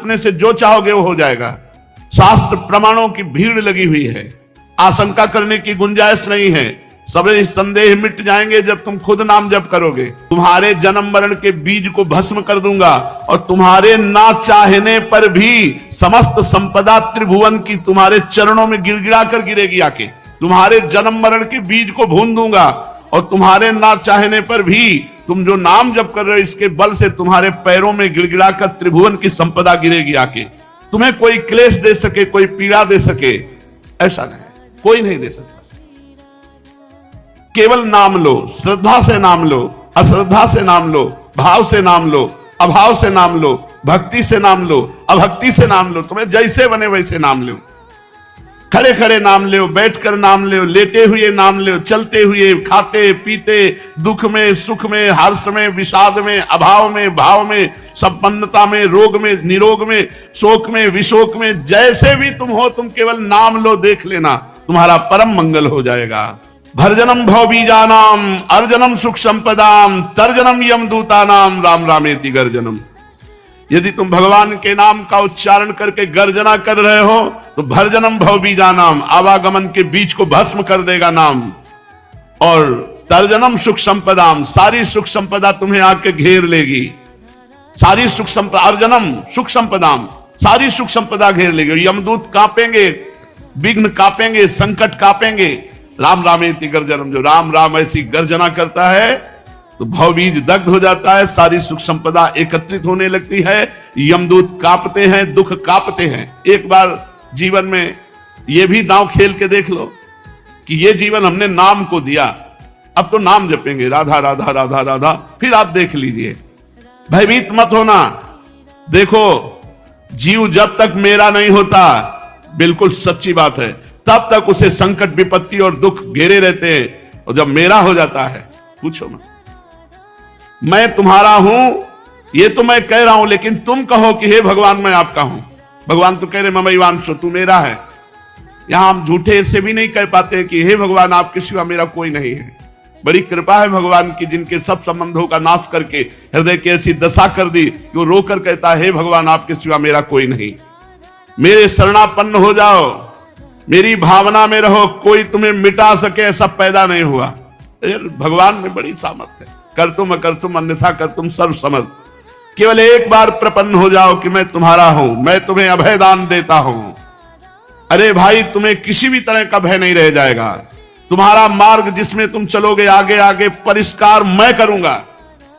अपने से जो चाहोगे वो हो जाएगा। शास्त्र प्रमाणों की भीड़ लगी हुई है, आशंका करने की गुंजाइश नहीं है। सभी संदेह मिट जाएंगे जब तुम खुद नाम जप करोगे। तुम्हारे जन्म मरण के बीज को भस्म कर दूंगा और तुम्हारे ना चाहने पर भी समस्त संपदा त्रिभुवन की तुम्हारे चरणों में गिड़गिड़ा कर गिरेगी आके। तुम्हारे जन्म मरण के बीज को भून दूंगा और तुम्हारे ना चाहने पर भी तुम जो नाम जप कर रहे हो इसके बल से तुम्हारे पैरों में गिड़गिड़ा कर त्रिभुवन की संपदा गिरेगी आके। तुम्हें कोई क्लेश दे सके, कोई पीड़ा दे सके, ऐसा नहीं, कोई नहीं दे सकता। केवल नाम लो, श्रद्धा से नाम लो, अश्रद्धा से नाम लो, भाव से नाम लो, अभाव से नाम लो, भक्ति से नाम लो, अभक्ति से नाम लो। तुम्हें जैसे बने वैसे नाम लो। खड़े खड़े नाम लो, बैठकर नाम लो, लेटे हुए नाम लो, चलते हुए, खाते पीते, दुख में सुख में, हर्ष में विषाद में, अभाव में भाव में, संपन्नता में रोग में निरोग में, शोक में विशोक में, जैसे भी तुम हो तुम केवल नाम लो, देख लेना तुम्हारा परम मंगल हो जाएगा। भर्जनम भवबीजानाम अर्जनम सुख संपदाम तर्जनम यमदूतानाम राम रामेति गर्जनम। यदि तुम भगवान के नाम का उच्चारण करके गर्जना कर रहे हो तो भर्जनम भवबीजानाम, आवागमन के बीच को भस्म कर देगा नाम। और तर्जनम सुख संपदाम, सारी सुख संपदा तुम्हें आके घेर लेगी। सारी सुख संपदा, अर्जनम सुख संपदाम, सारी सुख संपदा घेर लेगी। यमदूत कांपेंगे, विघ्न कांपेंगे, संकट कांपेंगे। राम रामेति गर्जनम, जो राम राम ऐसी गर्जना करता है तो भवबीज दग्ध हो जाता है, सारी सुख संपदा एकत्रित होने लगती है, यमदूत कांपते हैं, दुख कांपते हैं। एक बार जीवन में यह भी दांव खेल के देख लो कि ये जीवन हमने नाम को दिया, अब तो नाम जपेंगे राधा राधा राधा राधा, फिर आप देख लीजिए। भयभीत मत होना। देखो, जीव जब तक मेरा नहीं होता, बिल्कुल सच्ची बात है, तब तक उसे संकट विपत्ति और दुख घेरे रहते हैं, और जब मेरा हो जाता है, पूछो मत। मैं तुम्हारा हूं ये तो मैं कह रहा हूं, लेकिन तुम कहो कि हे भगवान मैं आपका हूं। भगवान तो कह रहे ममैवांशो, तू मेरा है। यहां हम झूठे से भी नहीं कह पाते कि हे भगवान आपके सिवा मेरा कोई नहीं है। बड़ी कृपा है भगवान की, जिनके सब संबंधों का नाश करके हृदय की ऐसी दशा कर दी कि वो रोकर कहता है हे भगवान आपके सिवा मेरा कोई नहीं। मेरे शरणापन्न हो जाओ, मेरी भावना में रहो, कोई तुम्हें मिटा सके ऐसा पैदा नहीं हुआ। भगवान में बड़ी सामर्थ्य है। कर तुम अकर तुम अन्यथा कर तुम सर्व समर्थ। केवल एक बार प्रपन्न हो जाओ कि मैं तुम्हारा हूं, मैं तुम्हें अभय दान देता हूं। अरे भाई, तुम्हें किसी भी तरह का भय नहीं रह जाएगा। तुम्हारा मार्ग जिसमें तुम चलोगे आगे आगे परिष्कार मैं करूंगा,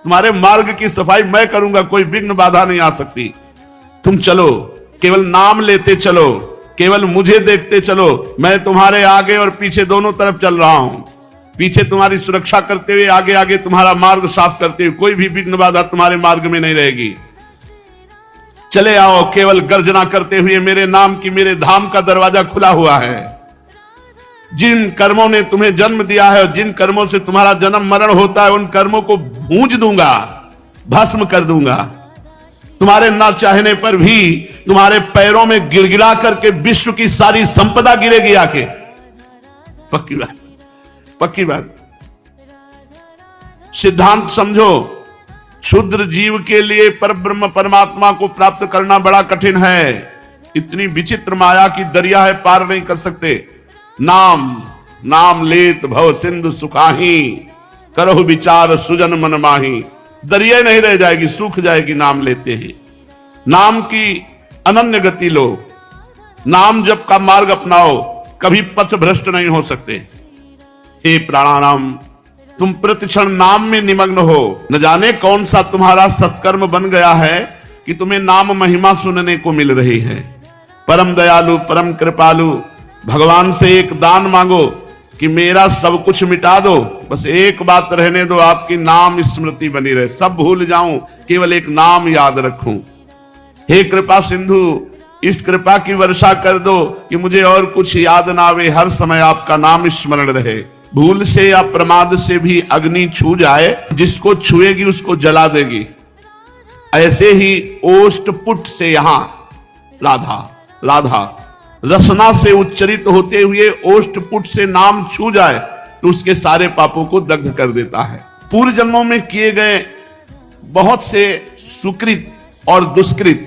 तुम्हारे मार्ग की सफाई मैं करूंगा, कोई विघ्न बाधा नहीं आ सकती। तुम चलो, केवल नाम लेते चलो, केवल मुझे देखते चलो। मैं तुम्हारे आगे और पीछे दोनों तरफ चल रहा हूं, पीछे तुम्हारी सुरक्षा करते हुए, आगे आगे तुम्हारा मार्ग साफ करते हुए, कोई भी विघ्न बाधा तुम्हारे मार्ग में नहीं रहेगी। चले आओ, केवल गर्जना करते हुए मेरे नाम की, मेरे धाम का दरवाजा खुला हुआ है। जिन कर्मों ने तुम्हें जन्म दिया है और जिन कर्मों से तुम्हारा जन्म मरण होता है, उन कर्मों को भूंज दूंगा, भस्म कर दूंगा। तुम्हारे ना चाहने पर भी तुम्हारे पैरों में गिड़गिड़ा करके विश्व की सारी संपदा गिरेगी आके। पक्की बात, पक्की बात। सिद्धांत समझो, क्षुद्र जीव के लिए परब्रह्म परमात्मा को प्राप्त करना बड़ा कठिन है। इतनी विचित्र माया की दरिया है, पार नहीं कर सकते। नाम नाम लेत भव सिंधु सुखाही, करहु विचार सुजन मन माही। दरिया नहीं रह जाएगी, सूख जाएगी नाम लेते ही। नाम की अनन्य गति लो, नाम जप का मार्ग अपनाओ, कभी पथ भ्रष्ट नहीं हो सकते। हे प्राणानाम, तुम प्रतिक्षण नाम में निमग्न हो। न जाने कौन सा तुम्हारा सत्कर्म बन गया है कि तुम्हें नाम महिमा सुनने को मिल रही है। परम दयालु परम कृपालु भगवान से एक दान मांगो कि मेरा सब कुछ मिटा दो, बस एक बात रहने दो, आपकी नाम स्मृति बनी रहे, सब भूल जाऊं, केवल एक नाम याद रखूं। हे कृपा सिंधु, इस कृपा की वर्षा कर दो कि मुझे और कुछ याद ना आवे, हर समय आपका नाम स्मरण रहे। भूल से या प्रमाद से भी अग्नि छू जाए, जिसको छुएगी उसको जला देगी। ऐसे ही ओष्ठपुट से यहां राधा राधा रसना से उच्चरित होते हुए ओष्ठपुट से नाम छू जाए तो उसके सारे पापों को दग्ध कर देता है। पूर्व जन्मों में किए गए बहुत से सुकृत और दुष्कृत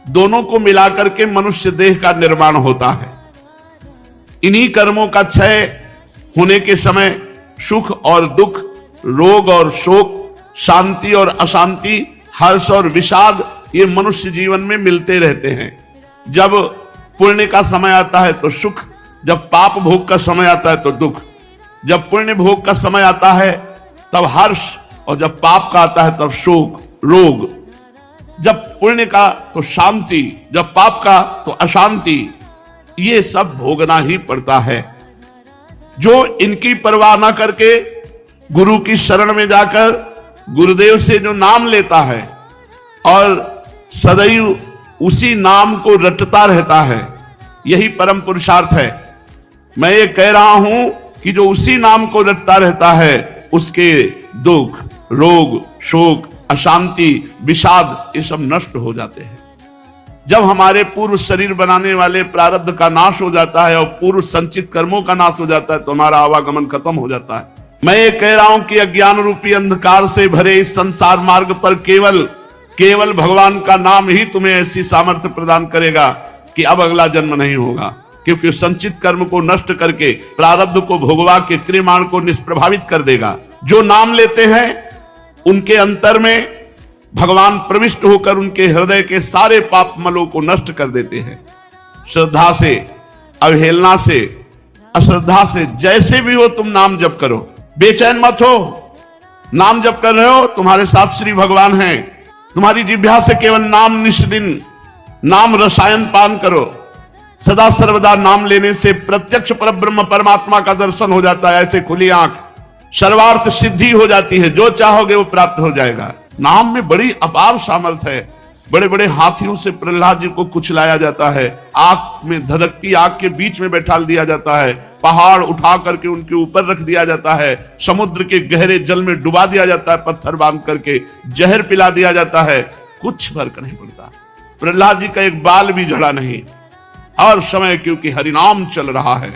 दोनों को मिलाकर के मनुष्य देह का निर्माण होता है। इन्हीं कर्मों का क्षय होने के समय सुख और दुख, रोग और शोक, शांति और अशांति, हर्ष और विषाद ये मनुष्य जीवन में मिलते रहते हैं। जब पुण्य का समय आता है तो सुख, जब पाप भोग का समय आता है तो दुख, जब पुण्य भोग का समय आता है तब हर्ष, और जब पाप का आता है तब शोक, रोग। जब पुण्य का तो शांति, जब पाप का तो अशांति। ये सब भोगना ही पड़ता है। जो इनकी परवाह ना करके गुरु की शरण में जाकर गुरुदेव से जो नाम लेता है और सदैव उसी नाम को रटता रहता है, यही परम पुरुषार्थ है। मैं ये कह रहा हूं कि जो उसी नाम को रटता रहता है उसके दुख, रोग, शोक, अशांति, विषाद ये सब नष्ट हो जाते हैं। जब हमारे पूर्व शरीर बनाने वाले प्रारब्ध का नाश हो जाता है और पूर्व संचित कर्मों का नाश हो जाता है तो हमारा आवागमन खत्म हो जाता है। मैं ये कह रहा हूं कि अज्ञान रूपी अंधकार से भरे इस संसार मार्ग पर केवल भगवान का नाम ही तुम्हें ऐसी सामर्थ्य प्रदान करेगा कि अब अगला जन्म नहीं होगा, क्योंकि संचित कर्म को नष्ट करके प्रारब्ध को भोगवा के क्रियमाण को निष्प्रभावित कर देगा। जो नाम लेते हैं उनके अंतर में भगवान प्रविष्ट होकर उनके हृदय के सारे पाप मलों को नष्ट कर देते हैं। श्रद्धा से, अवहेलना से, अश्रद्धा से, जैसे भी हो तुम नाम जप करो, बेचैन मत हो। नाम जप कर रहे हो, तुम्हारे साथ श्री भगवान हैं। तुम्हारी जिह्वा से केवल नाम निष्दिन नाम रसायन पान करो। सदा सर्वदा नाम लेने से प्रत्यक्ष परब्रह्म परमात्मा का दर्शन हो जाता है। ऐसे खुली आंख सर्वार्थ सिद्धि हो जाती है, जो चाहोगे वो प्राप्त हो जाएगा। नाम में बड़ी अपार सामर्थ्य है। बड़े बड़े हाथियों से प्रहलाद जी को कुचलाया जाता है, आग में धधकती आग के बीच में बैठा दिया जाता है, पहाड़ उठा करके उनके ऊपर रख दिया जाता है, समुद्र के गहरे जल में डुबा दिया जाता है, पत्थर बांध करके जहर पिला दिया जाता है, कुछ फर्क नहीं पड़ता। प्रहलाद जी का एक बाल भी झड़ा नहीं। और समय क्योंकि हरिनाम चल रहा है।